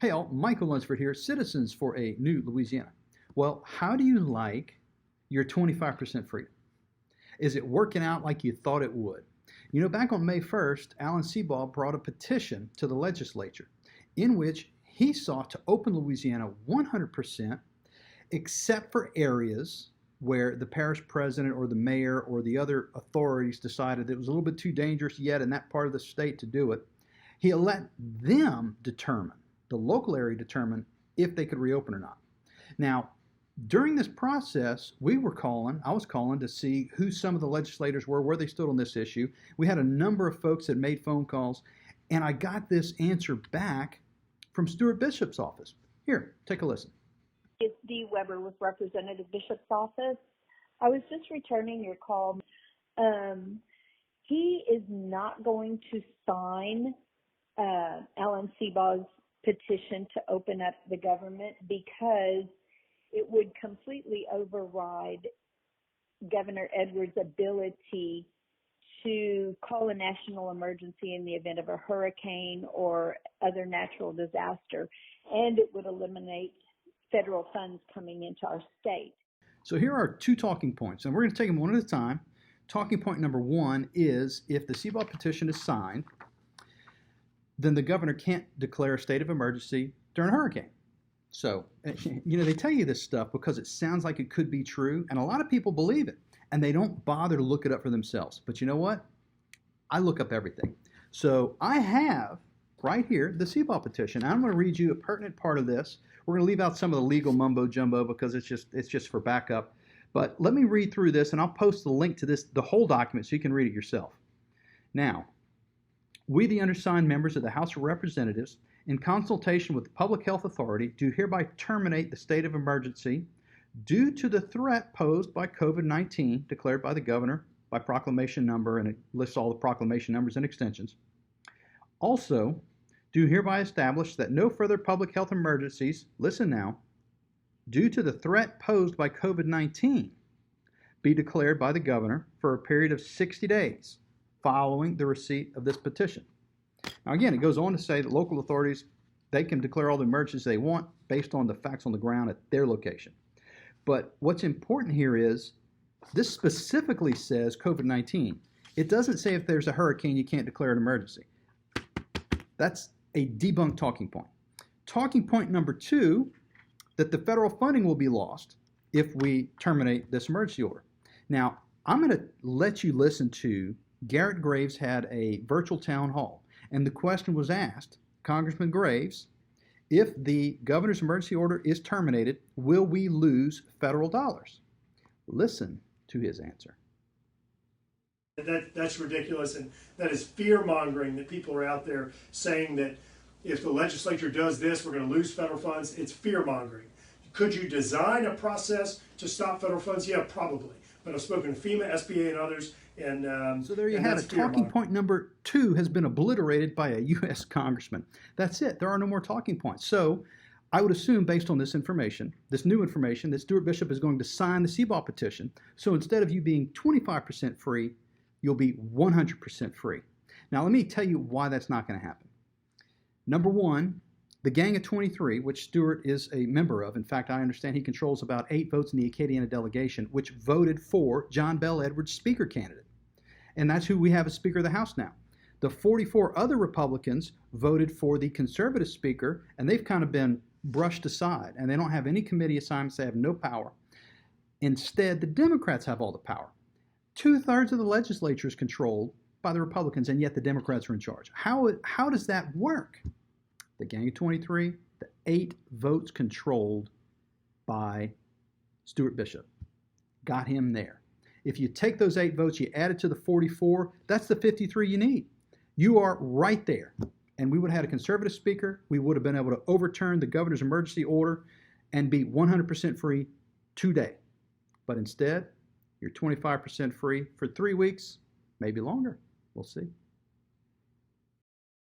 Hey all, Michael Lunsford here, Citizens for a New Louisiana. Well, how do you like your 25% freedom? Is it working out like you thought it would? You know, back on May 1st, Seabaugh brought a petition to the legislature in which he sought to open Louisiana 100% except for areas where the parish president or the mayor or the other authorities decided it was a little bit too dangerous yet in that part of the state to do it. He let them determine, the local area determine if they could reopen or not. Now, during this process, I was calling to see who some of the legislators were, where they stood on this issue. We had a number of folks that made phone calls, and I got this answer back from Stuart Bishop's office. Here, take a listen. It's Dee Weber with Representative Bishop's office. I was just returning your call. He is not going to sign Alan Seabaugh's petition to open up the government because it would completely override Governor Edwards' ability to call a national emergency in the event of a hurricane or other natural disaster, and it would eliminate federal funds coming into our state. So here are two talking points, and we're going to take them one at a time. Talking point number one is if the Seabaugh petition is signed, then the governor can't declare a state of emergency during a hurricane. So, you know, they tell you this stuff because it sounds like it could be true, and a lot of people believe it, and they don't bother to look it up for themselves. But you know what? I look up everything. So I have right here the Seabaugh petition. I'm going to read you a pertinent part of this. We're going to leave out some of the legal mumbo jumbo because it's just for backup. But let me read through this, and I'll post the link to this, the whole document, so you can read it yourself. Now, we, the undersigned members of the House of Representatives, in consultation with the Public Health Authority, do hereby terminate the state of emergency due to the threat posed by COVID-19 declared by the governor by proclamation number, and it lists all the proclamation numbers and extensions. Also, do hereby establish that no further public health emergencies, listen now, due to the threat posed by COVID-19 be declared by the governor for a period of 60 days following the receipt of this petition. Now again, it goes on to say that local authorities, they can declare all the emergencies they want based on the facts on the ground at their location. But what's important here is this specifically says COVID-19. It doesn't say if there's a hurricane you can't declare an emergency. That's a debunked talking point. Talking point number two, that the federal funding will be lost if we terminate this emergency order. Now, I'm going to let you listen to Garrett Graves had a virtual town hall, and the question was asked, Congressman Graves, if the governor's emergency order is terminated, will we lose federal dollars? Listen to his answer. That's ridiculous, and that is fear-mongering that people are out there saying that if the legislature does this, we're going to lose federal funds. It's fear-mongering. Could you design a process to stop federal funds? Yeah, probably. But I've spoken to FEMA, SBA, and others, and so there you have it. Talking point number two has been obliterated by a U.S. congressman. That's it. There are no more talking points. So I would assume, based on this information, this new information, that Stuart Bishop is going to sign the Seabaugh petition. So instead of you being 25% free, you'll be 100% free. Now, let me tell you why that's not going to happen. Number one, the Gang of 23, which Stuart is a member of, in fact, I understand he controls about 8 votes in the Acadiana delegation, which voted for John Bell Edwards' Speaker candidate. And that's who we have as Speaker of the House now. The 44 other Republicans voted for the conservative Speaker, and they've kind of been brushed aside, and they don't have any committee assignments. They have no power. Instead, the Democrats have all the power. 2/3 of the legislature is controlled by the Republicans, and yet the Democrats are in charge. How does that work? The Gang of 23, the 8 votes controlled by Stuart Bishop. Got him there. If you take those 8 votes, you add it to the 44, that's the 53 you need. You are right there. And we would have had a conservative speaker. We would have been able to overturn the governor's emergency order and be 100% free today. But instead, you're 25% free for 3 weeks, maybe longer. We'll see.